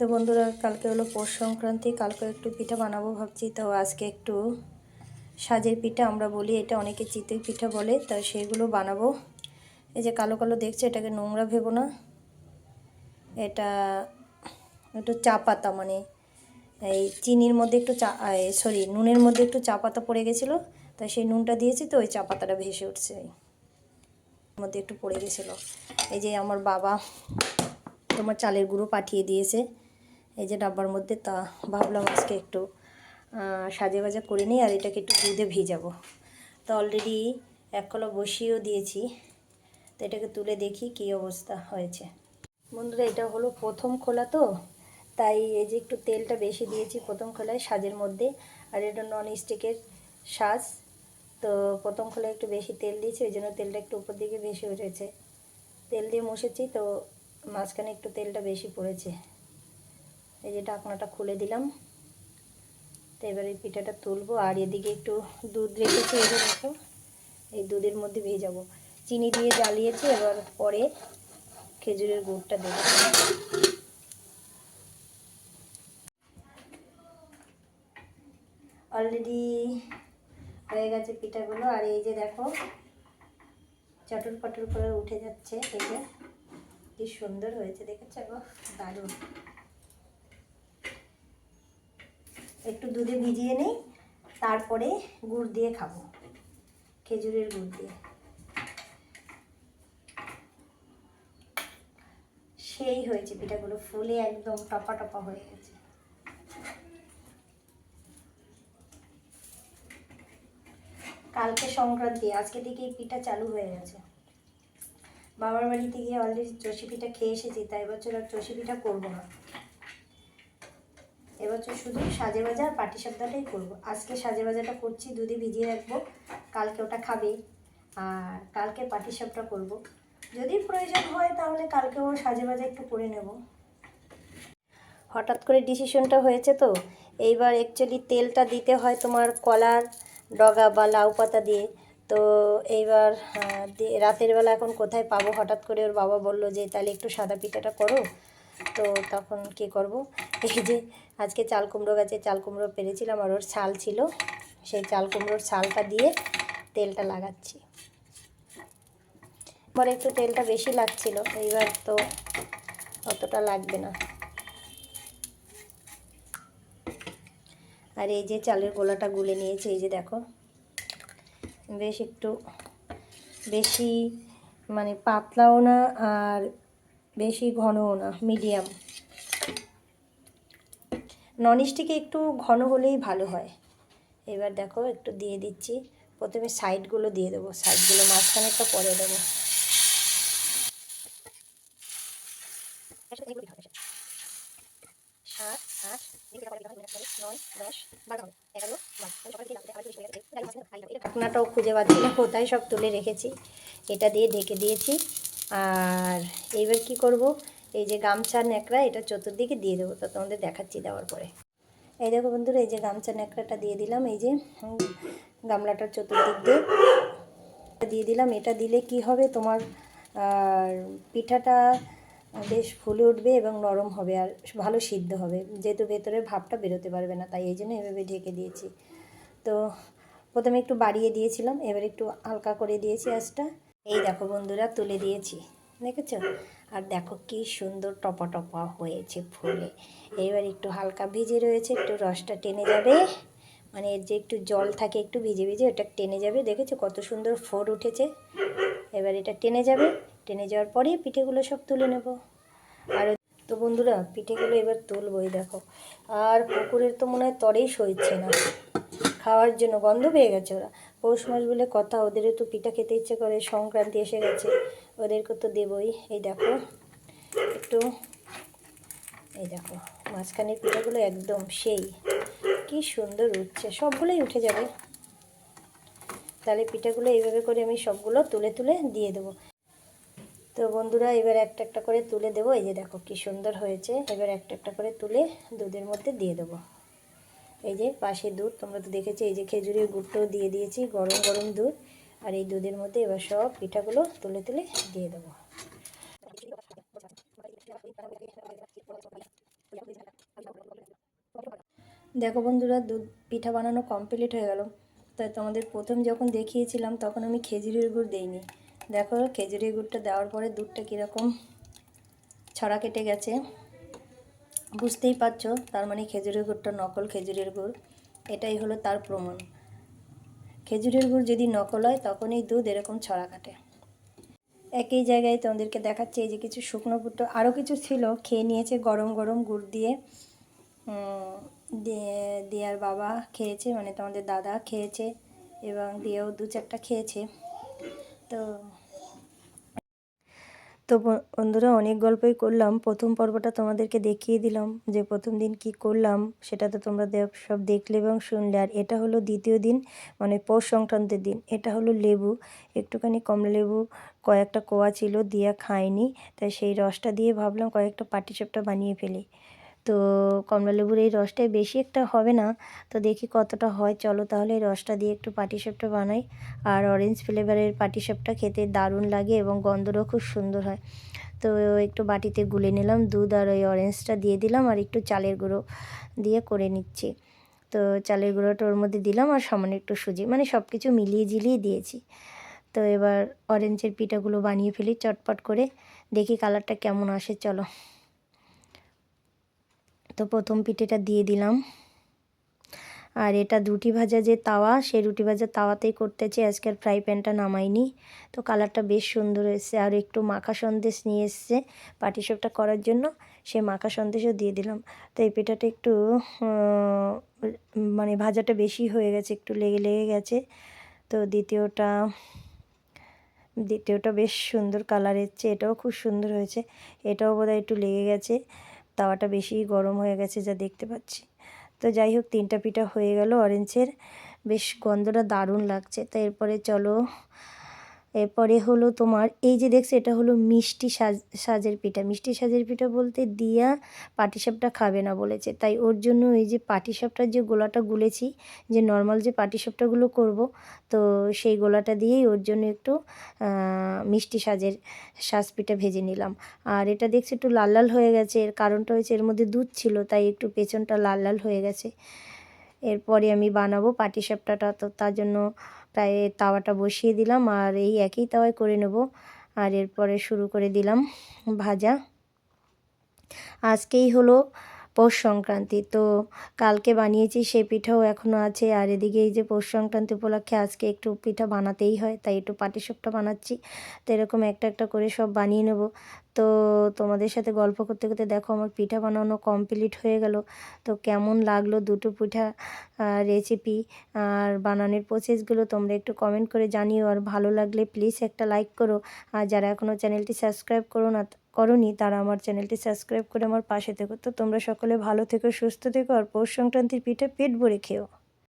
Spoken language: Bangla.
তো বন্ধুরা, কালকে হলো পৌষ সংক্রান্তি, কালকে একটু পিঠা বানাবো ভাবছি। তো আজকে একটু সাজের পিঠা আমরা বলি, এটা অনেকে চিতই পিঠা বলে, তো সেগুলো বানাবো। এই যে কালো কালো দেখছো, এটাকে নোংরা ভেবো না, এটা একটু চা পাতা, মানে এই চিনির মধ্যে একটু নুনের মধ্যে একটু চা পাতা পড়ে গেছিলো, তাই সেই নুনটা দিয়েছি, তো ওই চা পাতাটা ভেসে উঠছে, মধ্যে একটু পড়ে গেছিলো। এই যে আমার বাবা তোমার চালের গুঁড়ো পাঠিয়ে দিয়েছে এই যে ডাব্বার মধ্যে, তা ভাবলাম আজকে একটু সাজে ভাজা করে নিই আর এটাকে একটু দুধে ভিজাবো। তো অলরেডি এক কলা বসিয়েও দিয়েছি, তো এটাকে তুলে দেখি কী অবস্থা হয়েছে। বন্ধুরা, এটা হলো প্রথম খোলা, তো তাই এই যে একটু তেলটা বেশি দিয়েছি প্রথম খোলায় সাজের মধ্যে, আর এটা নন স্টিকের সাজ, তো প্রথম খোলায় একটু বেশি তেল দিয়েছি, ওই জন্য তেলটা একটু উপর দিকে ভেসে উঠেছে। তেল দিয়ে মুছেছি, তো মাঝখানে একটু তেলটা বেশি পড়েছে। এই যে ঢাকনাটা খুলে দিলাম, তো এবার এই পিঠাটা তুলবো। আর এদিকে একটু দুধ রেখেছি, এই যে দেখো, এই দুধের মধ্যে ভেজাবো। চিনি দিয়ে জ্বালিয়েছি, এবার পরে খেজুরের গুড়টা দেবো। অলরেডি হয়ে গেছে পিঠাগুলো, আর এই যে দেখো চটর পটর করে উঠে যাচ্ছে। এই যে কি সুন্দর হয়েছে, দেখেছো? দারুণ। একটু দুধে ভিজিয়ে নিই, তারপরে গুড় দিয়ে খাবো, খেজুরের গুড় দিয়ে। সেই হয়েছে পিঠাগুলো, ফুলে একদম টপা টপা হয়ে গেছে। কালকে সংক্রান্তি, আজকে থেকেই পিঠা চালু হয়ে গেছে। বাবার বাড়িতে গিয়ে অলরেডি চষি পিঠা খেয়ে এসেছি, তাই এবছর আর চষি পিঠা করবো না। এবছর শুধু সাজে ভাজা আর পাটিসাপটাটাই করবো। আজকে সাজে ভাজাটা করছি, দুধে ভিজিয়ে রাখবো, কালকে ওটা খাবে, আর কালকে পাটিসাপটা করবো। যদি প্রয়োজন হয় তাহলে কালকেও সাজে ভাজা একটু করে নেব। হঠাৎ করে ডিসিশনটা হয়েছে, তো এইবার অ্যাকচুয়ালি তেলটা দিতে হয় তোমার কলার ডগা বা লাউ পাতা দিয়ে। তো এইবার রাতের বেলা এখন কোথায় পাবো, হঠাৎ করে ওর বাবা বলল যে তাহলে একটু সাদা পিঠাটা করো। তো তখন কী করব, এই যে আজকে চাল কুমড়ো গাছে চাল কুমড়ো পেরেছিলাম, আর ওর ছাল ছিল, সেই চাল কুমড়োর ছালটা দিয়ে তেলটা লাগাচ্ছি। পরে একটু তেলটা বেশি লাগছিল, এইবার তো অতটা লাগবে না। আর এই যে চালের গোলাটা গুলে নিয়েছি, এই যে দেখো, বেশ একটু বেশি মানে পাতলাও না আর বেশি ঘনও না, মিডিয়াম। ননস্টিকে একটু ঘন হলেই ভালো হয়। এবার দেখো একটু দিয়ে দিচ্ছি, প্রথমে সাইডগুলো দিয়ে দেবো, সাইডগুলো মাঝখানেরটা পরে দেবো। ঢাকনাটাও খুঁজে পাচ্ছি না, কোথায় সব তুলে রেখেছি। এটা দিয়ে ঢেকে দিয়েছি। আর এইবার কি করব, এই যে গামছার ন্যাকড়া, এটা চতুর্দিকে দিয়ে দেবো, তো তোমাদের দেখাচ্ছি দেওয়ার পরে। এই দেখো বন্ধুরা, এই যে গামছা ন্যাকড়াটা দিয়ে দিলাম, এই যে গামলাটার চতুর্দিক দিয়ে দিলাম। এটা দিলে কি হবে, তোমার পিঠাটা বেশ ফুলে উঠবে এবং নরম হবে, আর ভালো সিদ্ধ হবে, যেহেতু ভেতরের ভাবটা বেরোতে পারবে না, তাই এই জন্য এভাবে ঢেকে দিয়েছি। তো প্রথমে একটু বাড়িয়ে দিয়েছিলাম, এবার একটু হালকা করে দিয়েছি আঁচটা। এই দেখো বন্ধুরা, তুলে দিয়েছি, দেখেছো? আর দেখো কি সুন্দর টপা টপা হয়েছে ফুলে। এইবার একটু হালকা ভিজে রয়েছে, একটু রসটা টেনে যাবে, মানে এর যে একটু জল থাকে একটু ভিজে ভিজে, ওটা টেনে যাবে। দেখেছো কত সুন্দর ফোড় উঠেছে? এবার এটা টেনে যাবে, টেনে যাওয়ার পরে পিঠেগুলো সব তুলে নেব। আর তো বন্ধুরা, পিঠেগুলো এবার তুলবই, দেখো। আর পুকুরের তো মনে হয় তরেই সইছে না খাওয়ার জন্য, গন্ধ পেয়ে গেছে ওরা। পৌষ মাস বলে কথা, ওদেরও তো পিঠা খেতে ইচ্ছে করে, সংক্রান্তি এসে গেছে, ওদেরকে তো দেবই। এই দেখো একটু, এই দেখো মাঝখানের পিঠাগুলো একদম সেই, কি সুন্দর উঠছে, সবগুলোই উঠে যাবে। তাহলে পিঠাগুলো এইভাবে করে আমি সবগুলো তুলে তুলে দিয়ে দেবো। তো বন্ধুরা, এবার একটা একটা করে তুলে দেবো। এই যে দেখো কি সুন্দর হয়েছে। এবার একটা একটা করে তুলে দুধের মধ্যে দিয়ে দেবো। এই যে পাশে দুধ, তোমরা তো দেখেছো, এই যে খেজুরের গুড়টাও দিয়ে দিয়েছি, গরম গরম দুধ। আর এই দুধের মধ্যে এবার সব পিঠাগুলো তুলে তুলে দিয়ে দেবো। দেখো বন্ধুরা, দুধ পিঠা বানানো কমপ্লিট হয়ে গেল। তাই তোমাদের প্রথম যখন দেখিয়েছিলাম তখন আমি খেজুরের গুড় দিইনি। দেখো খেজুরের গুড়টা দেওয়ার পরে দুধটা কীরকম ছড়া কেটে গেছে, বুঝতেই পারছো। তার মানে খেজুরের গুড়টা নকল খেজুরের গুড়। এটাই হলো তার প্রমাণ। খেজুরের গুড় যদি নকল হয় তখনই দুধ এরকম ছড়া কাটে। একই জায়গায় তোমাদেরকে দেখাচ্ছি, এই যে কিছু শুকনো গুড় আরও কিছু ছিল, খেয়ে নিয়েছে গরম গরম গুড় দিয়ে। দিয়ার বাবা খেয়েছে, মানে তোমাদের দাদা খেয়েছে, এবং দিয়েও 2-4টা খেয়েছে। তো তো বন্ধুরা, অনেক গল্পই করলাম। প্রথম পর্বটা তোমাদেরকে দেখিয়ে দিলাম যে প্রথম দিন কি করলাম, সেটা তো তোমরা সব দেখলে এবং শুনলে। আর এটা হলো দ্বিতীয় দিন, মানে পৌষ সংক্রান্তির দিন। এটা হলো লেবু, একটুখানি কমলা লেবু কয়েকটা কোয়া ছিল, দিয়া খায়নি, তাই সেই রসটা দিয়ে ভাবলাম কয়েকটা পাটিসাপটা বানিয়ে ফেলি। তো কমলা লেবুর এই রসটাই বেশি একটা হবে না, তো দেখি কতটা হয়। চলো তাহলে এই রসটা দিয়ে একটু পাটিসাপটা বানাই। আর অরেঞ্জ ফ্লেভারের পাটিসাপটা খেতে দারুণ লাগে এবং গন্ধটাও খুব সুন্দর হয়। তো একটু বাটিতে গুলে নিলাম দুধ, আর ওই অরেঞ্জটা দিয়ে দিলাম, আর একটু চালের গুঁড়ো দিয়ে করে নিচ্ছি। তো চালের গুঁড়োটা ওর মধ্যে দিলাম, আর সামান্য একটু সুজি, মানে সব কিছু মিলিয়ে ঝিলিয়ে দিয়েছি। তো এবার অরেঞ্জের পিঠাগুলো বানিয়ে ফেলি চটপট করে, দেখি কালারটা কেমন আসে। চলো, তো প্রথম পিঠেটা দিয়ে দিলাম। আর এটা রুটি ভাজা যে তাওয়া, সেই রুটি ভাজা তাওয়াতেই করতেছি, আজকের ফ্রাই প্যানটা নামাইনি। তো কালারটা বেশ সুন্দর এসছে। আর একটু মাখা সন্দেশ নিয়ে এসছে পাটিসাপটা করার জন্য, সে মাখা সন্দেশও দিয়ে দিলাম। তো এই পিঠাটা একটু মানে ভাজাটা বেশি হয়ে গেছে, একটু লেগে লেগে গেছে। তো দ্বিতীয়টা বেশ সুন্দর কালার এসছে, এটাও খুব সুন্দর হয়েছে। এটাও বোধহয় একটু লেগে গেছে, তাওয়াটা বেশি গরম হয়ে গেছে যা দেখতে পাচ্ছি। তো যাই হোক, 3টা পিঠা হয়ে গেল অরেঞ্জের, বেশ গন্ধটা দারুণ লাগছে। তো এরপরে হলো তোমার এই যে দেখছো, এটা হলো মিষ্টি সাজের পিঠা। মিষ্টি সাজের পিঠা বলতে দিয়া পাটিসাপটা খাবে না বলেছে, তাই ওর জন্য এই যে পাটিসাপটার যে গোলাটা গুলেছি, যে নর্মাল যে পাটিসাপটাগুলো করব, তো সেই গোলাটা দিয়েই ওর জন্য একটু মিষ্টি সাজ পিঠা ভেজে নিলাম। আর এটা দেখছি একটু লাল লাল হয়ে গেছে, এর কারণটা হয়েছে এর মধ্যে দুধ ছিল, তাই একটু পেছনটা লাল লাল হয়ে গেছে। এরপরে আমি বানাবো পাটিসাপটাটা, তো তার জন্য প্রায় তাওয়াটা বসিয়ে দিলাম, আর এই একই তাওয়ায় করে নেব। আর এরপরে শুরু করে দিলাম ভাজা। আজকেই হলো পৌষ সংক্রান্তি, তো কালকে বানিয়েছি সেই পিঠাও এখনও আছে। আর এদিকে এই যে পৌষ সংক্রান্তি উপলক্ষে আজকে একটু পিঠা বানাতেই হয়, তাই একটু পাটিসাপটা বানাচ্ছি। তো এরকম একটা একটা করে সব বানিয়ে নেব। তো তোমাদের সাথে গল্প করতে করতে দেখো আমার পিঠা বানানো কমপ্লিট হয়ে গেল। তো কেমন লাগলো দুটো পিঠা রেসিপি আর বানানোর প্রসেসগুলো তোমরা একটু কমেন্ট করে জানিও। আর ভালো লাগলে প্লিজ একটা লাইক করো। আর যারা এখনও চ্যানেলটি সাবস্ক্রাইব করোনি তারা আমার চ্যানেলটি সাবস্ক্রাইব করে আমার পাশে থেকো। তো তোমরা সকলে ভালো থেকো, সুস্থ থেকো, আর পৌষ সংক্রান্তির পিঠে পেট ভরে খেও।